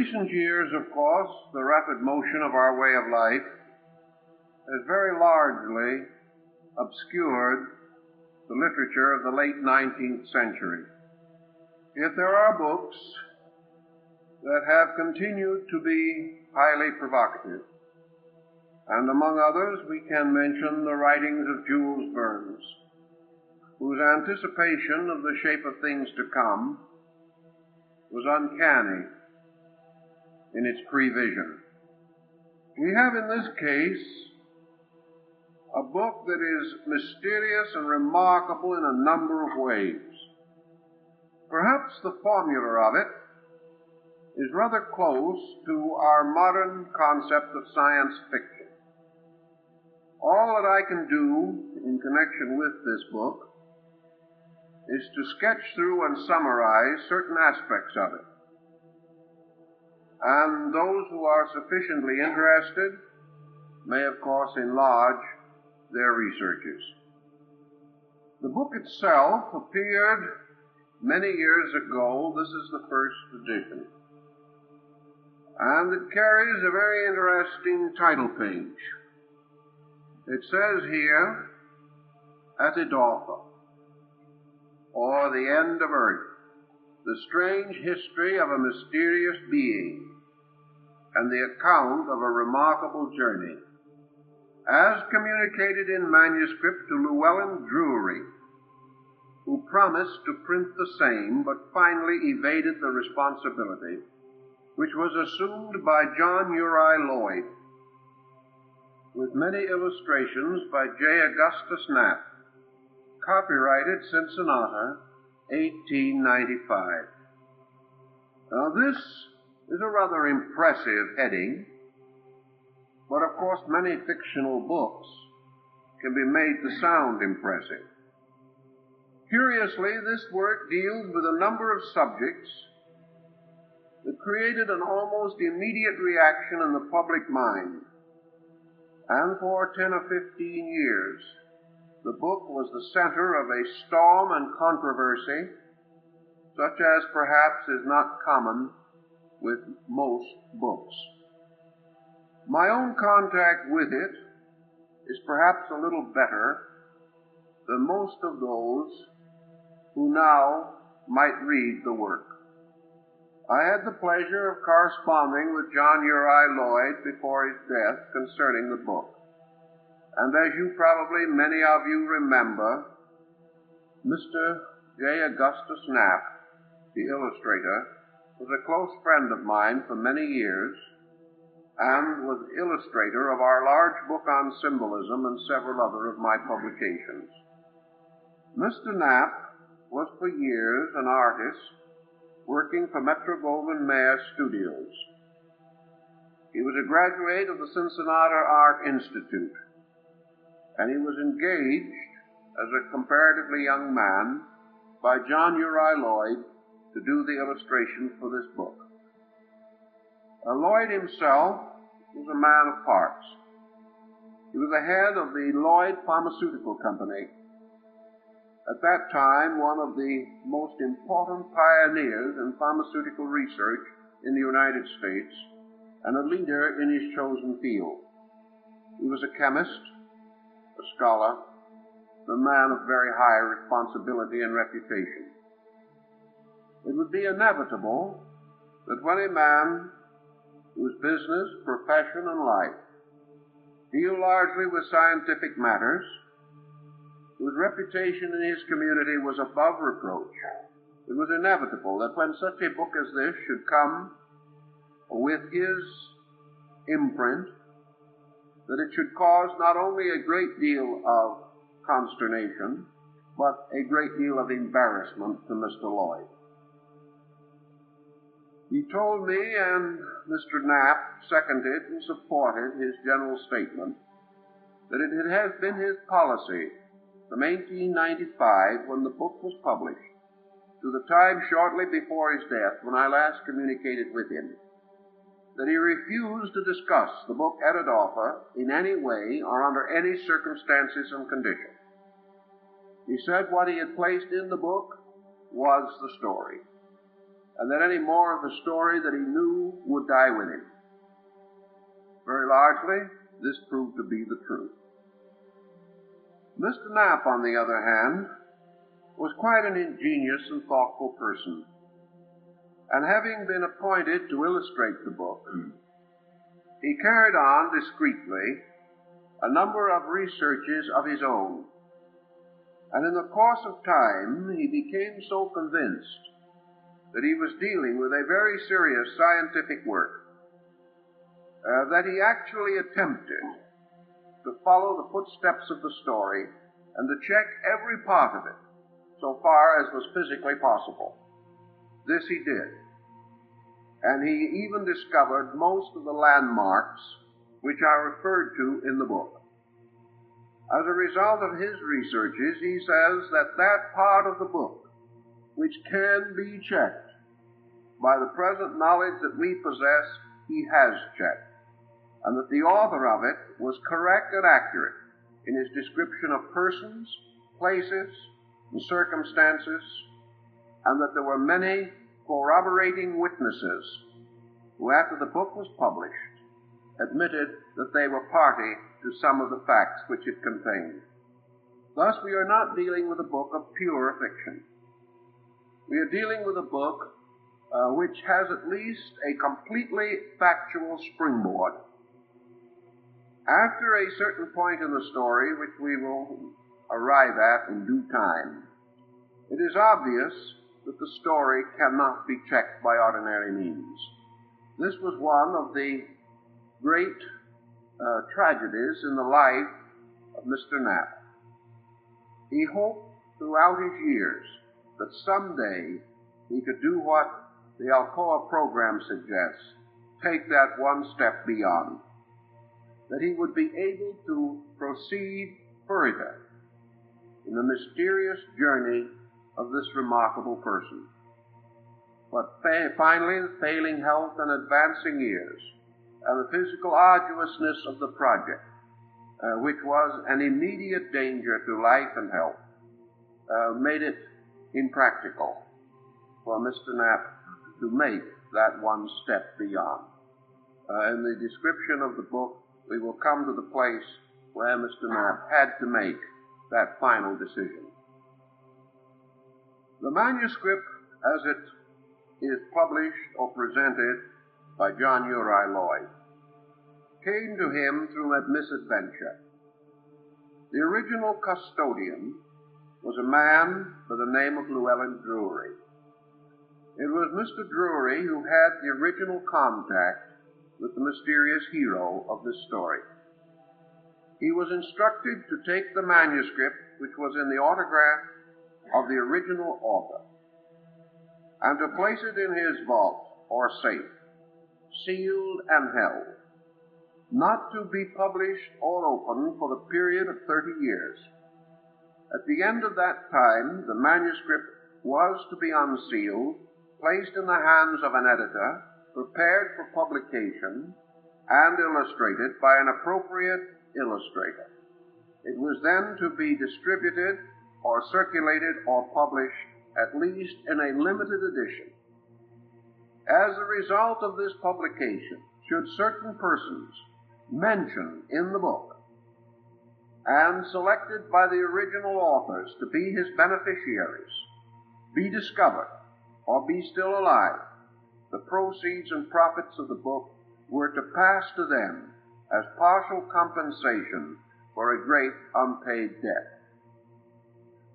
recent years, of course, the rapid motion of our way of life has very largely obscured the literature of the late 19th century. Yet there are books that have continued to be highly provocative. And among others, we can mention the writings of Jules Verne, whose anticipation of the shape of things to come was uncanny in its prevision. We have in this case a book that is mysterious and remarkable in a number of ways. Perhaps the formula of it is rather close to our modern concept of science fiction. All that I can do in connection with this book is to sketch through and summarize certain aspects of it. And those who are sufficiently interested may, of course, enlarge their researches. The book itself appeared many years ago. This is the first edition. And it carries a very interesting title page. It says here, Etidorhpa, or the End of Earth, the strange history of a mysterious being, and the account of a remarkable journey, as communicated in manuscript to Llewellyn Drury, who promised to print the same, but finally evaded the responsibility, which was assumed by John Uri Lloyd, with many illustrations by J. Augustus Knapp, copyrighted Cincinnati, 1895. Now this is a rather impressive heading, but of course many fictional books can be made to sound impressive. Curiously, this work deals with a number of subjects that created an almost immediate reaction in the public mind. And for 10 or 15 years, the book was the center of a storm and controversy such as perhaps is not common with most books. My own contact with it is perhaps a little better than most of those who now might read the work. I had the pleasure of corresponding with John Uri Lloyd before his death concerning the book. And as you probably, many of you remember, Mr. J. Augustus Knapp, the illustrator, was a close friend of mine for many years and was illustrator of our large book on symbolism and several other of my publications. Mr. Knapp was for years an artist working for Metro-Goldwyn-Mayer Studios. He was a graduate of the Cincinnati Art Institute, and he was engaged as a comparatively young man by John Uri Lloyd to do the illustrations for this book. Lloyd himself was a man of parts. He was the head of the Lloyd Pharmaceutical Company, at that time one of the most important pioneers in pharmaceutical research in the United States and a leader in his chosen field. He was a chemist, a scholar, a man of very high responsibility and reputation. It would be inevitable that when a man whose business, profession, and life deal largely with scientific matters, whose reputation in his community was above reproach, it was inevitable that when such a book as this should come with his imprint, that it should cause not only a great deal of consternation, but a great deal of embarrassment to Mr. Lloyd. He told me, and Mr. Knapp seconded and supported his general statement, that it has been his policy from 1895, when the book was published, to the time shortly before his death, when I last communicated with him, that he refused to discuss the book Etidorhpa in any way or under any circumstances and conditions. He said what he had placed in the book was the story, and that any more of the story that he knew would die with him. Very largely, this proved to be the truth. Mr. Knapp, on the other hand, was quite an ingenious and thoughtful person, and having been appointed to illustrate the book, he carried on discreetly a number of researches of his own, and in the course of time he became so convinced that he was dealing with a very serious scientific work that he actually attempted to follow the footsteps of the story and to check every part of it so far as was physically possible. This he did, and he even discovered most of the landmarks which are referred to in the book. As a result of his researches, he says that that part of the book which can be checked by the present knowledge that we possess, he has checked, and that the author of it was correct and accurate in his description of persons, places, and circumstances, and that there were many corroborating witnesses who, after the book was published, admitted that they were party to some of the facts which it contained. Thus, we are not dealing with a book of pure fiction. We are dealing with a book which has at least a completely factual springboard. After a certain point in the story, which we will arrive at in due time, it is obvious that the story cannot be checked by ordinary means. This was one of the great tragedies in the life of Mr. Knapp. He hoped throughout his years that someday he could do what the Alcoa program suggests, take that one step beyond, that he would be able to proceed further in the mysterious journey of this remarkable person. But finally, failing health and advancing years, and the physical arduousness of the project, which was an immediate danger to life and health, made it impractical for Mr. Knapp to make that one step beyond. In the description of the book, we will come to the place where Mr. Knapp had to make that final decision. The manuscript, as it is published or presented by John Uri Lloyd, came to him through a misadventure. The original custodian was a man by the name of Llewellyn Drury. It was Mr. Drury who had the original contact with the mysterious hero of this story. He was instructed to take the manuscript, which was in the autograph of the original author, and to place it in his vault or safe, sealed and held, not to be published or opened for the period of 30 years. At the end of that time, the manuscript was to be unsealed, placed in the hands of an editor, prepared for publication, and illustrated by an appropriate illustrator. It was then to be distributed or circulated or published, at least in a limited edition. As a result of this publication, should certain persons mentioned in the book and selected by the original authors to be his beneficiaries be discovered or be still alive, the proceeds and profits of the book were to pass to them as partial compensation for a great unpaid debt.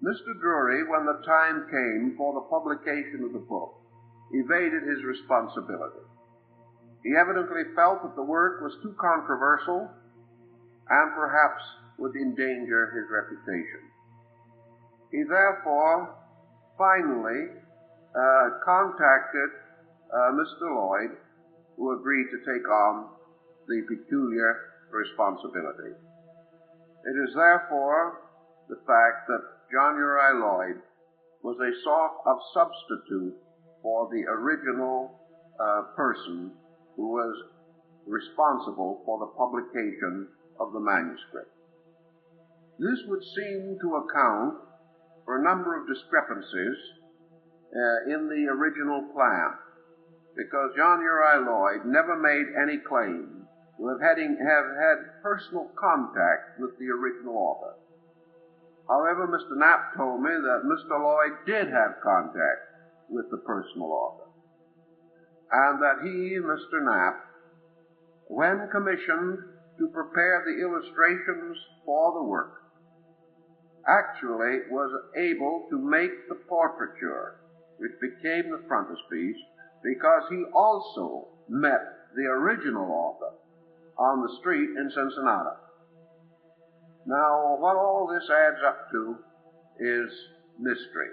Mr. Drury, when the time came for the publication of the book, evaded his responsibility. He evidently felt that the work was too controversial and perhaps would endanger his reputation. He therefore finally contacted Mr. Lloyd, who agreed to take on the peculiar responsibility. It is therefore the fact that John Uri Lloyd was a sort of substitute for the original person who was responsible for the publication of the manuscript. This would seem to account for a number of discrepancies in the original plan, because John Uri Lloyd never made any claim to have had personal contact with the original author. However, Mr. Knapp told me that Mr. Lloyd did have contact with the personal author, and that he, Mr. Knapp, when commissioned to prepare the illustrations for the work, actually was able to make the portraiture, which became the frontispiece, because he also met the original author on the street in Cincinnati. Now, what all this adds up to is mystery.